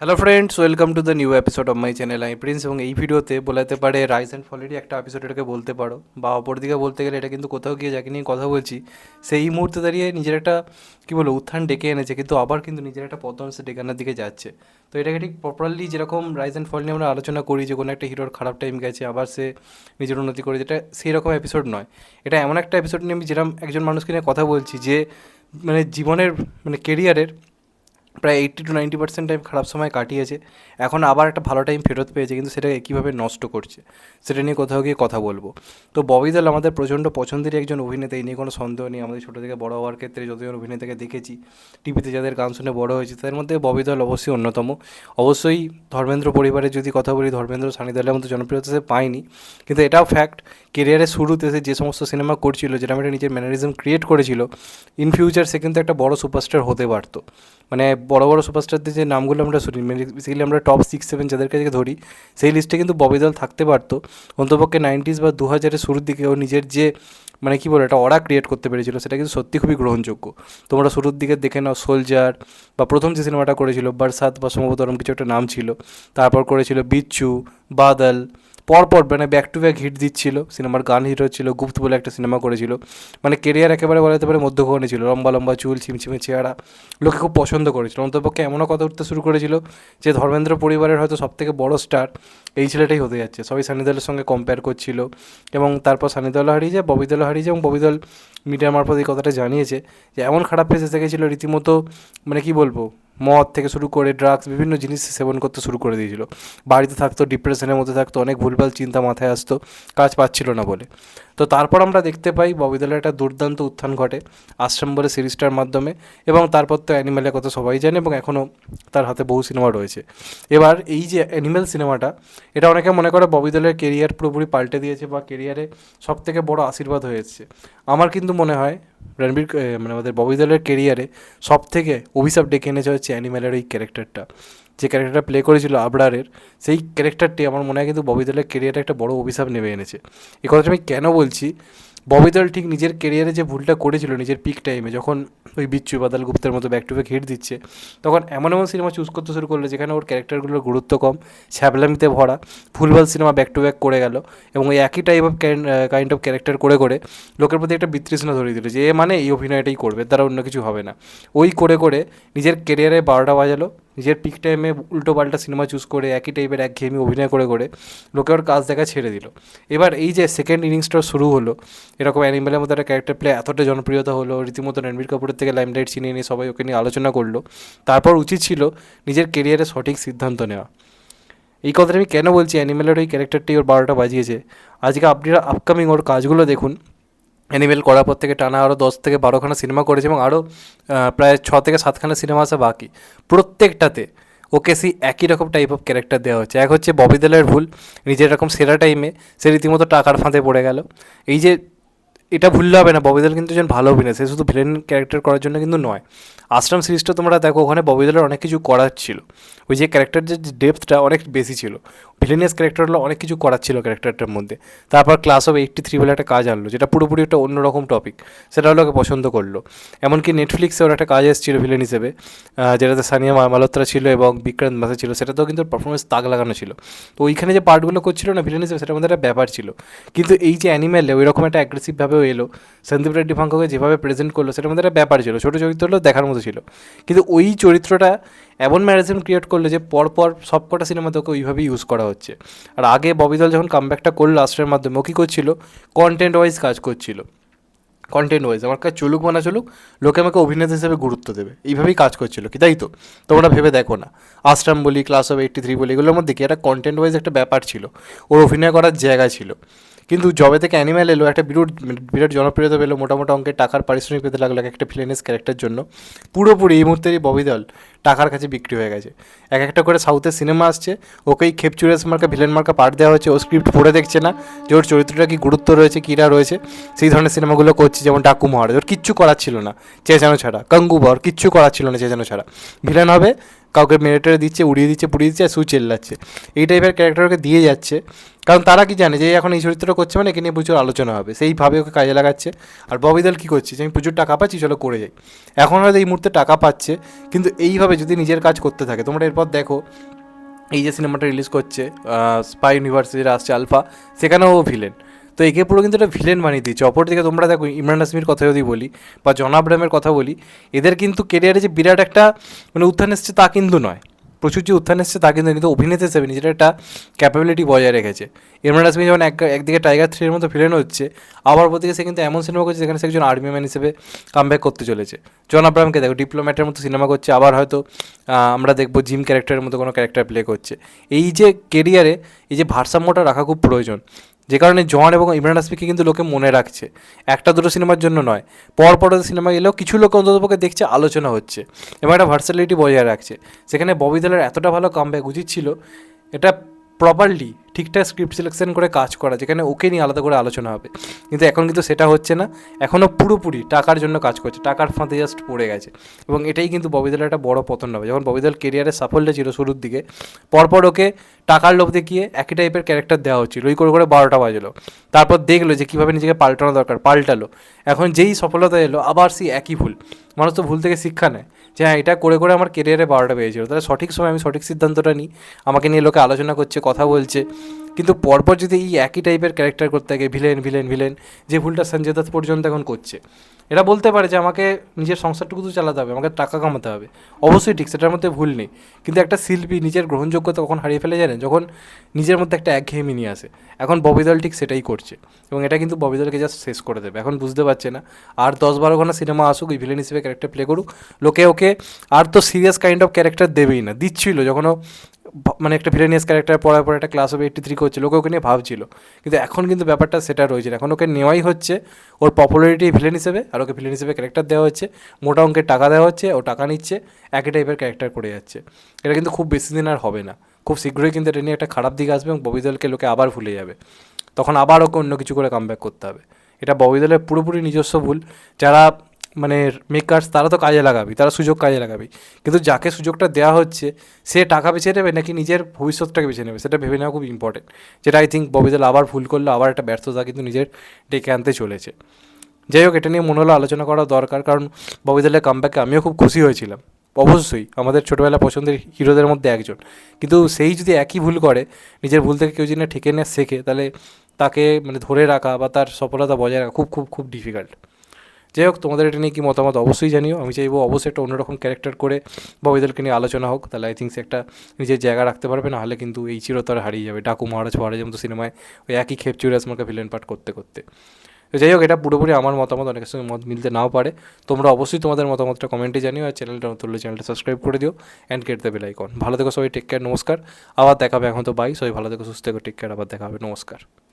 Hello friends, welcome to the new episode of my channel. আমি Prince এবং এই ভিডিওতে বলাতে পারে রাইজ অ্যান্ড ফলেরই একটা এপিসোড এটাকে বলতে পারো, বা অপরদিকে বলতে গেলে এটা কিন্তু কোথাও গিয়ে যাকে নিয়ে কথা বলছি সেই মুহূর্তে দাঁড়িয়ে নিজের একটা কী বলো উত্থান ডেকে এনেছে, কিন্তু আবার কিন্তু নিজের একটা পতন সে ডেকে আনার দিকে যাচ্ছে। তো এটাকে ঠিক প্রপারলি যেরকম রাইজ অ্যান্ড ফল নিয়ে আমরা আলোচনা করি যে কোনো একটা হিরোর খারাপ টাইম গেছে আবার সে নিজের উন্নতি করে, যেটা সেই রকম এপিসোড নয়। এটা এমন একটা এপিসোড নিয়ে আমি যেরকম একজন মানুষকে নিয়ে কথা বলছি যে মানে জীবনের মানে কেরিয়ারের প্রায় 80 to 90% টাইম খারাপ সময় কাটিয়েছে, এখন আবার একটা ভালো টাইম ফেরত পেয়েছে, কিন্তু সেটাকে কীভাবে নষ্ট করছে সেটা নিয়ে কোথাও গিয়ে কথা বলবো। তো ববি দেওল আমাদের প্রচণ্ড পছন্দেরই একজন অভিনেতা, এই নিয়ে কোনো সন্দেহ নেই। আমাদের ছোটো থেকে বড় হওয়ার ক্ষেত্রে যতজন অভিনেতাকে দেখেছি, টিভিতে যাদের গান শুনে বড় হয়েছে, তাদের মধ্যে ববি দেওল অবশ্যই অন্যতম। অবশ্যই ধর্মেন্দ্র পরিবারের যদি কথা বলি, ধর্মেন্দ্র সানি দেওলের মতো জনপ্রিয়তা সে পায়নি, কিন্তু এটাও ফ্যাক্ট কেরিয়ারের শুরুতে সে যে সমস্ত সিনেমা করছিল, যেটা একটা নিজের ম্যানারিজম ক্রিয়েট করেছিল, ইন ফিউচার সে কিন্তু একটা বড় সুপারস্টার হতে পারতো। মানে বড় বড় সুপারস্টারদের যে নামগুলো আমরা শুনি, বেসিক্যালি আমরা টপ 6-7 যাদেরকে ধরি, সেই লিস্টে কিন্তু ববি দেওল থাকতে পারতো। অন্তপক্ষে 90s বা 2000-এর শুরুর দিকে ও নিজের যে মানে কী বলে একটা অরা ক্রিয়েট করতে পেরেছিল, সেটা কিন্তু সত্যি খুবই গ্রহণযোগ্য। তোমরা শুরুর দিকে দেখে নাও সোলজার, বা প্রথম যে সিনেমাটা করেছিল বরসাত বা সম্ভবত ওরকম কিছু একটা নাম ছিল, তারপর করেছিল বিচ্ছু, বাদল, পরপর মানে ব্যাক টু ব্যাক হিট দিচ্ছিল। সিনেমার গান হিট হচ্ছিল। গুপ্ত বলে একটা সিনেমা করেছিল, মানে কেরিয়ার একেবারে বলা যেতে পারে মধ্যগণে ছিল। লম্বা লম্বা চুল, ছিমছিমে চেহারা, লোকে খুব পছন্দ করেছিল। অন্তপক্ষে এমনও কথা উঠতে শুরু করেছিল যে ধর্মেন্দ্র পরিবারের হয়তো সবথেকে বড় স্টার এই ছেলেটাই হতে যাচ্ছে। সবাই সানি দেওলের সঙ্গে কম্পেয়ার করছিল, এবং তারপর সানি দেওলও হারিয়ে যায়, ববি দেওলও হারিয়ে যায়, এবং ববি দেওল মিডিয়ার মারফত এই কথাটা জানিয়েছে যে এমন খারাপ ফেসে এসে গেছিলো, রীতিমতো মানে কী বলবো, মদ থেকে শুরু করে ড্রাগস বিভিন্ন জিনিস সেবন করতে শুরু করে দিয়েছিল। বাড়িতে থাকতো, ডিপ্রেশনের মধ্যে থাকতো, অনেক ভুলভাল চিন্তা মাথায় আসতো, কাজ পাচ্ছিল না বলে। তো তারপর আমরা দেখতে পাই ববি দেওলের একটা দুর্দান্ত উত্থান ঘটে আশ্রম বলে সিরিজটার মাধ্যমে, এবং তারপর তো অ্যানিমেলের কথা সবাই জানে, এবং এখনও তার হাতে বহু সিনেমা রয়েছে। এবার এই যে অ্যানিমেল সিনেমাটা, এটা অনেকে মনে করে ববি দেওলের কেরিয়ার পুরোপুরি পাল্টে দিয়েছে, বা কেরিয়ারে সবথেকে বড় আশীর্বাদ হয়ে এসেছে। আমার কিন্তু মনে হয় রণবীর মানে আমাদের ববি দেওলের কেরিয়ারে সবথেকে অভিশাপ ডেকে এনেছে হচ্ছে অ্যানিমেলের ওই ক্যারেক্টারটা। যে ক্যারেক্টারটা প্লে করেছিল আবরারের, সেই ক্যারেক্টারটি আমার মনে হয় কিন্তু ববি দেওলের কেরিয়ারে একটা বড় অভিশাপ নেমে এনেছে। এই কথাটা আমি কেন বলছি, ববি দেওল ঠিক নিজের কেরিয়ারে যে ভুলটা করেছিল নিজের পিক টাইমে, যখন ওই বিচ্ছু বাদল গুপ্তের মতো ব্যাক টু ব্যাক হিট দিচ্ছে, তখন এমন এমন সিনেমা চুজ করতে শুরু করলো যেখানে ওর ক্যারেক্টারগুলোর গুরুত্ব কম, ছ্যাবলামিতে ভরা, ফুলবাল সিনেমা ব্যাক টু ব্যাক করে গেল, এবং ওই একই type of kind of character করে করে লোকের প্রতি একটা বিতৃষ্ণা ধরিয়ে দিল যে এ মানে এই অভিনয়টাই করবে, তারা অন্য কিছু হবে না। ওই করে করে নিজের কেরিয়ারে 12টা বাজালো, নিজের পিক টাইমে উল্টো পাল্টা সিনেমা চুজ করে একই টাইপের একঘেয়েমি অভিনয় করে করে লোকে ওর কাজ দেখা ছেড়ে দিল। এবার এই যে সেকেন্ড ইনিংসটা শুরু হলো, এরকম অ্যানিমেলের মতো একটা ক্যারেক্টার প্লে এতটা জনপ্রিয়তা হলো, রীতিমতো রণবীর কাপুরের থেকে লাইমলাইট ছিনিয়ে নিয়ে সবাই ওকে নিয়ে আলোচনা করলো, তারপর উচিত ছিল নিজের কেরিয়ারে সঠিক সিদ্ধান্ত নেওয়া। এই কথাটা আমি কেন বলছি, অ্যানিমেলের ওই ক্যারেক্টারটি ওর 12টা বাজিয়েছে। আজকে আপনারা আপকামিং ওর কাজগুলো দেখুন, অ্যানিমেল করার পর থেকে টানা আরও 10 থেকে 12খানা সিনেমা করেছে, এবং আরও প্রায় 6 থেকে 7খানা সিনেমা আসা বাকি। প্রত্যেকটাতে ওকে সেই একই রকম টাইপ অফ ক্যারেক্টার দেওয়া হচ্ছে। এক হচ্ছে ববি দেওলের ভুল, নিজের এরকম সেরা টাইমে সে রীতিমতো টাকার ফাঁদে পড়ে গেল। এই যে এটা ভুললে হবে না, ববি দেওল কিন্তু একজন ভালো অভিনেতা, সে শুধু ভিলেন ক্যারেক্টার করার জন্য কিন্তু নয়। আশ্রম সিরিজটা তোমরা দেখো, ওখানে ববি দেওলের অনেক কিছু করার ছিল, ওই যে ক্যারেক্টার যে ডেপথটা অনেক বেশি ছিল, ভিলেনিয়াস ক্যারেক্টার হলো অনেক কিছু করার ছিল ক্যারেক্টারটার মধ্যে। তারপর ক্লাস অফ 83 বলে একটা কাজ আনলো, যেটা পুরোপুরি একটা অন্যরকম টপিক, সেটা লোকে পছন্দ করলো। এমনকি নেটফ্লিক্সে ওর একটা কাজ এসেছিলো ভিলেন হিসেবে, যেটাতে সানিয়া মালহোত্রা ছিল এবং বিক্রান্ত মাসে ছিল, সেটাতেও কিন্তু পারফরমেন্স তাক লাগানো ছিল। তো ওইখানে যে পার্টগুলো করছিল না ভিলেন হিসেবে, সেটার মধ্যে একটা ব্যাপার ছিল। কিন্তু এই যে অ্যানিমেলে ওই রকম একটা অ্যাগ্রেসিভভাবেও এলো, সন্দীপ রেড্ডি ফাঙ্ককে যেভাবে প্রেজেন্ট করলো, সেটার মধ্যে একটা ব্যাপার ছিল, ছোটো চরিত্র হলেও দেখার মতো ছিল। কিন্তু ওই চরিত্রটা এমন ম্যারাথন ক্রিয়েট করলো যে পরপর সব কটা সিনেমাতে ওকে ওইভাবেই ইউজ করা হচ্ছে। আর আগে ববি দেওল যখন কামব্যাকটা করলো আশ্রয়ের মাধ্যমে, ও কী করছিল, কন্টেন্ট ওয়াইজ কাজ করছিল। কন্টেন্ট ওয়াইজ আমার কাছে চলুক বা না চলুক, লোকে আমাকে অভিনেতা হিসেবে গুরুত্ব দেবে, এইভাবেই কাজ করছিল কি, তাই তো? তোমরা ভেবে দেখো না, আশ্রম বলি, ক্লাস অফ 83 বলি, এগুলোর মধ্যে কি একটা কন্টেন্ট ওয়াইজ একটা ব্যাপার ছিল, ওর অভিনয় করার জায়গা ছিল। কিন্তু জবে থেকে অ্যানিমেল এলো, একটা বিরাট জনপ্রিয়তা পেলো, মোটামোটা অঙ্কের টাকার পারিশ্রমিক পেতে লাগলো একটা ভিলেনিয়াস ক্যারেক্টার জন্য। পুরোপুরি এই মুহূর্তেরই ববি দেওল টাকার কাছে বিক্রি হয়ে গেছে। এক একটা করে সাউথের সিনেমা আসছে, ওকেই খেপচুরেস মার্কা ভিলেন মার্কা পার্ট দেওয়া হচ্ছে, ও স্ক্রিপ্ট পড়ে দেখছে না যে ওর চরিত্রটা কি গুরুত্ব রয়েছে, কীরা রয়েছে। সেই ধরনের সিনেমাগুলো করছে, যেমন ডাকু মহারাজ, ওর কিচ্ছু করার ছিল না চেঁচানো ছাড়া, গঙ্গুবা, ওর কিচ্ছু করার ছিল না চেঁচানো ছাড়া। ভিলেন হবে, কাউকে মেরে দিচ্ছে, উড়িয়ে দিচ্ছে, পুড়িয়ে দিচ্ছে, আর শুধু চেল্লাচ্ছে। এই টাইপের ক্যারেক্টার ওকে দিয়ে যাচ্ছে, কারণ তারা কি জানে যে এখন এই চরিত্রটা করছে মানে একে নিয়ে প্রচুর আলোচনা হবে, সেইভাবে ওকে কাজে লাগাচ্ছে। আর ববি দেওল কী করছে, যে আমি প্রচুর টাকা পাচ্ছি, চলো করে যাই। এখন হয়তো এই মুহূর্তে টাকা পাচ্ছে, কিন্তু এইভাবে যদি নিজের কাজ করতে থাকে, তোমরা এরপর দেখো এই যে সিনেমাটা রিলিজ করছে স্পাই ইউনিভার্সিটির আসছে আলফা, সেখানেও ও ভিলেন। তো একে পুরো কিন্তু একটা ভিলেন বানিয়ে দিচ্ছে। অপরদিকে তোমরা দেখো ইমরান হাশমির কথা যদি বলি বা জন আব্রাহামের কথা বলি, এদের কিন্তু কেরিয়ারে যে বিরাট একটা মানে উত্থান এসছে তা কিন্তু নয়, প্রচুর যে উত্থান এসছে তা কিন্তু অভিনেতা হিসেবে নিজের একটা ক্যাপাবিলিটি বজায় রেখেছে। ইমরান হাশমি যেমন একদিকে টাইগার 3-এর মতো ভিলেন হচ্ছে, আবার ওদিকে সে কিন্তু এমন সিনেমা করছে যেখানে সে একজন আর্মি ম্যান হিসেবে কামব্যাক করতে চলেছে। জন আব্রাহামকে দেখো ডিপ্লোম্যাটের মতো সিনেমা করছে, আবার হয়তো আমরা দেখবো জিম ক্যারেক্টারের মতো কোনো ক্যারেক্টার প্লে করছে। এই যে কেরিয়ারে এই যে ভারসাম্যটা রাখা খুব প্রয়োজন, যে কারণে জন এবং ইমরান হাশমিকে কিন্তু লোকে মনে রাখছে, একটা দুটো সিনেমার জন্য নয়, পর সিনেমা এলেও কিছু লোক অন্ততপক্ষে দেখছে, আলোচনা হচ্ছে এবং একটা ভার্সালিটি বজায় রাখছে। সেখানে ববি দেওলের এতটা ভালো কামব্যাক উচিত ছিল এটা প্রপারলি ঠিকঠাক স্ক্রিপ্ট সিলেকশন করে কাজ করা, যেখানে ওকে নিয়ে আলাদা করে আলোচনা হবে। কিন্তু এখন কিন্তু সেটা হচ্ছে না, এখনও পুরোপুরি টাকার জন্য কাজ করছে, টাকার ফাঁদে জাস্ট পড়ে গেছে। এবং এটাই কিন্তু ববি দেওলের একটা বড় পতন হবে। যখন ববি দেওল কেরিয়ারের সাফল্য ছিল শুরুর দিকে, পরপর ওকে টাকার লোভ দেখিয়ে একই টাইপের ক্যারেক্টার দেওয়া হচ্ছিল, ওই করে 12টা বাজলো। তারপর দেখলো যে কীভাবে নিজেকে পাল্টানো দরকার, পাল্টালো। এখন যেই সফলতা এলো আবার সেই একই ভুল। মানুষ তো ভুল থেকে শিক্ষা নেয়, যে হ্যাঁ এটা করে আমার কেরিয়ারে 12টা বেজেছিল, তাহলে সঠিক সময় আমি সঠিক সিদ্ধান্তটা নিই, আমাকে নিয়ে লোকে আলোচনা করছে, কথা বলছে। কিন্তু পরপর যদি এই একই টাইপের ক্যারেক্টার করতে থাকে, ভিলেন ভিলেন ভিলেন, যে ভুলটা সঞ্জয় দত্ত পর্যন্ত এখন করছে, এরা বলতে পারে যে আমাকে নিজের সংসারটুকু তো চালাতে হবে, আমাকে টাকা কামাতে হবে, অবশ্যই ঠিক, সেটার মধ্যে ভুল নেই। কিন্তু একটা শিল্পী নিজের গ্রহণযোগ্যতা কখন হারিয়ে ফেলে জানেন, যখন নিজের মধ্যে একটা একঘেয়েমি নিয়ে আসে। এখন ববি দেওল ঠিক সেটাই করছে, এবং এটা কিন্তু ববি দেওলকে জাস্ট শেষ করে দেবে। এখন বুঝতে পারছে না, আর 10-12 ঘন্টা সিনেমা আসুক, এই ভিলেন হিসেবে ক্যারেক্টার প্লে করুক, লোকে ওকে আর তো সিরিয়াস কাইন্ড অফ ক্যারেক্টার দেবেই না। দিচ্ছিল যখন ও মানে একটা ভিলেনিয়াস ক্যারেক্টার পড়ার পর একটা ক্লাস অফ 83 করছে, লোকে ওকে নিয়ে ভাবছিল। কিন্তু এখন কিন্তু ব্যাপারটা সেটা রয়েছে না, এখন ওকে নেওয়াই হচ্ছে ওর পপুলারিটি ভিলেন হিসেবে, আর ওকে ভিলেন হিসেবে ক্যারেক্টার দেওয়া হচ্ছে, মোটা অঙ্কের টাকা দেওয়া হচ্ছে, ও টাকা নিচ্ছে, একই টাইপের ক্যারেক্টার করে যাচ্ছে। এটা কিন্তু খুব বেশি দিন আর হবে না, খুব শীঘ্রই কিন্তু এটা নিয়ে একটা খারাপ দিক আসবে, এবং ববি দেওলকে লোকে আবার ভুলে যাবে। তখন আবার ওকে অন্য কিছু করে কামব্যাক করতে হবে। এটা ববি দেওলের পুরোপুরি নিজস্ব ভুল। যারা মানে মেকার্স, তারা তো কাজে লাগাবি, তারা সুযোগ কাজে লাগাবি, কিন্তু যাকে সুযোগটা দেওয়া হচ্ছে সে টাকা বেছে নেবে নাকি নিজের ভবিষ্যৎটাকে বেছে নেবে, সেটা ভেবে নেওয়া খুব ইম্পর্টেন্ট। যেটা আই থিঙ্ক ববি দেওল আবার ভুল করলো, আবার একটা ব্যর্থতা কিন্তু নিজের ডেকে আনতে চলেছে। যাই হোক, এটা নিয়ে মনে হলো আলোচনা করা দরকার, কারণ ববি দেওলের কামব্যাকে আমিও খুব খুশি হয়েছিলাম। অবশ্যই আমাদের ছোটোবেলা পছন্দের হিরোদের মধ্যে একজন, কিন্তু সেই যদি একই ভুল করে, নিজের ভুল থেকে কেউ যদি না ঠেকে না শেখে, তাহলে তাকে মানে ধরে রাখা বা তার সফলতা বজায় রাখা খুব খুব খুব ডিফিকাল্ট। যাই হোক, তোমাদের এটা নিয়ে কী মতামত অবশ্যই জানিও। আমি চাইবো অবশ্যই একটা অন্যরকম ক্যারেক্টার করে ববি দেওলকে নিয়ে আলোচনা হোক, তাহলে আই থিঙ্ক সে একটা নিজের জায়গা রাখতে পারবে, না হলে কিন্তু এই চিরতরে হারিয়ে যাবে ডাকু মহারাজের মতো সিনেমায় ওই একই খেপচুরে আসমাকে ভিলেন পার্ট করতে করতে। তো যাই হোক, এটা পুরোপুরি আমার মতামত, অনেকের সঙ্গে মত মিলতে নাও পারে। তোমরা অবশ্যই তোমাদের মতামতটা কমেন্টে জানিও, আর চ্যানেলটা তুললে চ্যানেলটা সাবস্ক্রাইব করে দিও and get the bell icon. ভালো থেকো সবাই, টেক কেয়ার, নমস্কার। আবার দেখা হবে, এখন তো বাই, সবাই ভালো থেকো, সুস্থ থেকো, টেক কেয়ার, আবার দেখা হবে, নমস্কার।